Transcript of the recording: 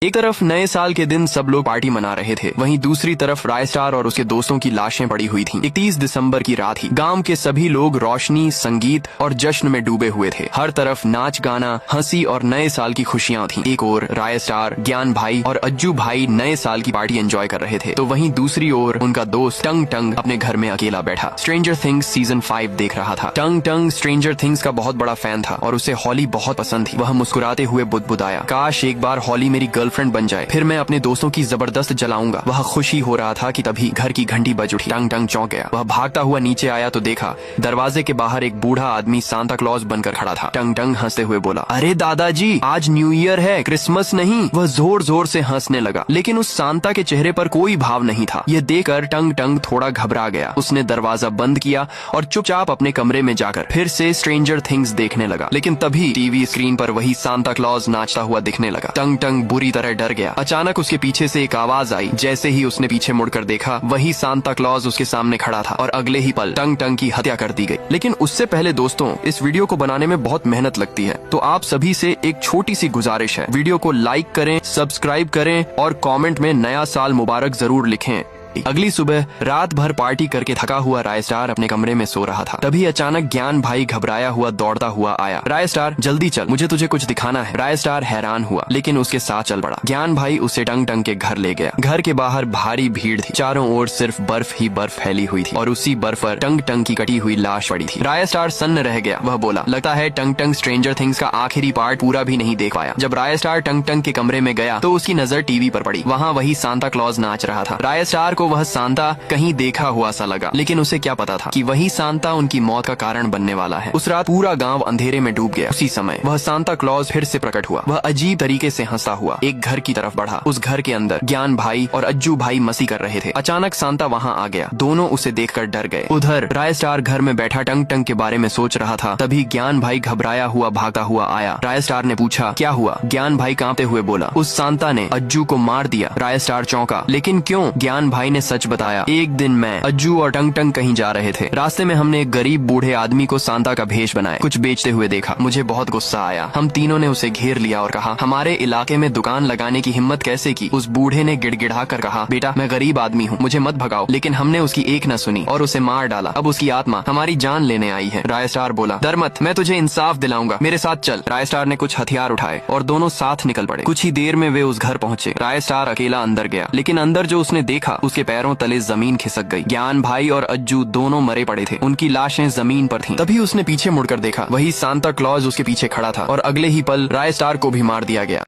एक तरफ नए साल के दिन सब लोग पार्टी मना रहे थे, वहीं दूसरी तरफ राय स्टार और उसके दोस्तों की लाशें पड़ी हुई थीं। 31 दिसंबर की रात ही गांव के सभी लोग रोशनी, संगीत और जश्न में डूबे हुए थे। हर तरफ नाच गाना, हंसी और नए साल की खुशियां थीं। एक ओर राय स्टार, ज्ञान भाई और अज्जू भाई नए साल की पार्टी एंजॉय कर रहे थे, तो वहीं दूसरी ओर उनका दोस्त टंग टंग अपने घर में अकेला बैठा स्ट्रेंजर थिंग्स सीजन 5 देख रहा था। टंग टंग स्ट्रेंजर थिंग्स का बहुत बड़ा फैन था और उसे हॉली बहुत पसंद थी। वह मुस्कुराते हुए बुदबुदाया, काश एक बार हॉली मेरी गर्लफ्रेंड बन जाए, फिर मैं अपने दोस्तों की जबरदस्त जलाऊंगा। वह खुशी हो रहा था कि तभी घर की घंटी बज उठी। टंग टंग चौंक गया। वह भागता हुआ नीचे आया तो देखा दरवाजे के बाहर एक बूढ़ा आदमी सांता क्लॉज बनकर खड़ा था। टंग टंग हंसते हुए बोला, अरे दादाजी, आज न्यू ईयर है, क्रिसमस नहीं। वह जोर जोर से हंसने लगा, लेकिन उस सांता के चेहरे पर कोई भाव नहीं था। यह देखकर टंग टंग थोड़ा घबरा गया। उसने दरवाजा बंद किया और चुपचाप अपने कमरे में जाकर फिर से स्ट्रेंजर थिंग्स देखने लगा। लेकिन तभी टीवी स्क्रीन पर वही सांता क्लॉज नाचता हुआ दिखने लगा। टंग टंग बुरी तरह डर गया। अचानक उसके पीछे से एक आवाज आई। जैसे ही उसने पीछे मुड़कर देखा, वही सांता क्लॉज उसके सामने खड़ा था और अगले ही पल टंग टंग की हत्या कर दी गई। लेकिन उससे पहले दोस्तों, इस वीडियो को बनाने में बहुत मेहनत लगती है, तो आप सभी से एक छोटी सी गुजारिश है, वीडियो को लाइक करें, सब्सक्राइब करें और कमेंट में नया साल मुबारक जरूर लिखें। अगली सुबह रात भर पार्टी करके थका हुआ राय स्टार अपने कमरे में सो रहा था। तभी अचानक ज्ञान भाई घबराया हुआ दौड़ता हुआ आया। राय स्टार, जल्दी चल, मुझे तुझे कुछ दिखाना है। राय स्टार हैरान हुआ, लेकिन उसके साथ चल पड़ा। ज्ञान भाई उसे टंग टंग के घर ले गया। घर के बाहर भारी भीड़ थी। चारों ओर सिर्फ बर्फ ही बर्फ फैली हुई थी और उसी बर्फ पर टंग टंग की कटी हुई लाश पड़ी थी। राय स्टार सन्न रह गया। वह बोला, लगता है टंग टंग स्ट्रेंजर थिंग्स का आखिरी पार्ट पूरा भी नहीं देख पाया। जब राय स्टार टंग टंग के कमरे में गया तो उसकी नजर टीवी पर पड़ी। वहाँ वही सांता क्लॉज नाच रहा था। राय स्टार को वह सांता कहीं देखा हुआ सा लगा, लेकिन उसे क्या पता था कि वही सांता उनकी मौत का कारण बनने वाला है। उस रात पूरा गांव अंधेरे में डूब गया। उसी समय वह सांता क्लॉज फिर से प्रकट हुआ। वह अजीब तरीके से हंसता हुआ एक घर की तरफ बढ़ा। उस घर के अंदर ज्ञान भाई और अज्जू भाई मस्ती कर रहे थे। अचानक सांता वहां आ गया। दोनों उसे देखकर डर गए। उधर राय स्टार घर में बैठा टंग टंग के बारे में सोच रहा था। तभी ज्ञान भाई घबराया हुआ भागता हुआ आया। राय स्टार ने पूछा, क्या हुआ? ज्ञान भाई कांपते हुए बोला, उस सांता ने अज्जू को मार दिया। राय स्टार चौंका, लेकिन क्यों? ज्ञान भाई ने सच बताया, एक दिन मैं, अज्जू और टंग टंग कहीं जा रहे थे। रास्ते में हमने एक गरीब बूढ़े आदमी को सांता का भेष बनाए कुछ बेचते हुए देखा। मुझे बहुत गुस्सा आया। हम तीनों ने उसे घेर लिया और कहा, हमारे इलाके में दुकान लगाने की हिम्मत कैसे की? उस बूढ़े ने गिड़गिड़ा कर कहा, बेटा, मैं गरीब आदमी हूँ, मुझे मत भगाओ। लेकिन हमने उसकी एक न सुनी और उसे मार डाला। अब उसकी आत्मा हमारी जान लेने आई है। राय स्टार बोला, डर मत, मैं तुझे इंसाफ दिलाऊंगा, मेरे साथ चल। राय स्टार ने कुछ हथियार उठाए और दोनों साथ निकल पड़े। कुछ ही देर में वे उस घर पहुंचे। राय स्टार अकेला अंदर गया, लेकिन अंदर जो उसने देखा, उसके पैरों तले जमीन खिसक गई। ज्ञान भाई और अज्जू दोनों मरे पड़े थे। उनकी लाशें जमीन पर थीं। तभी उसने पीछे मुड़कर देखा, वही सांता क्लॉज उसके पीछे खड़ा था और अगले ही पल राय स्टार को भी मार दिया गया।